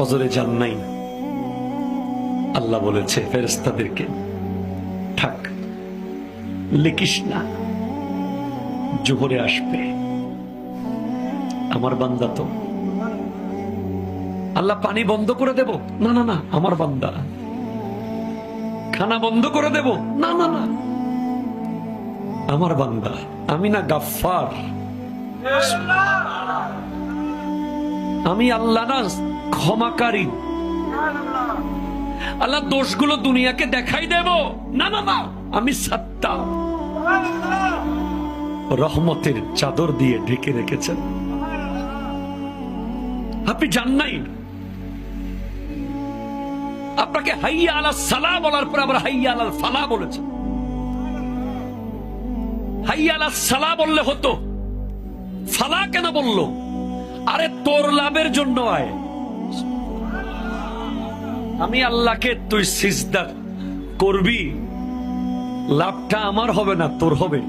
ফজরে যান নাই, আল্লাহ বলেছে ফেরেশতাদেরকে, থাক, লিখিস না, জোহরে আসবে। আমার বান্দা তো। আল্লাহ পানি বন্ধ করে দেব? না না না, আমার বান্দা। খানা বন্ধ করে দেব? না না না, আমার বান্দা। আমি না গাফফার? আমি আল্লাহ না ক্ষমাকারী? আল্লাহ দোষগুলো দুনিয়াকে দেখাই দেব? না না না, আমি সাত্তার। রহমতের চাদর দিয়ে ঢেকে রেখেছেন। আপনি জান নাই? আপনাকে হাইয়া আলা সালাহ বলার পর আবার হাইয়া আলাল ফালাহ বলেছেন। হাইয়া আলা সালাহ বললে হতো, ফালাহ কেন বললো? আরে তোর লাভের জন্য আয়। আমি আল্লাহকে তুই সিজদা করবি, লাভটা আমার হবে না, তোর হবে।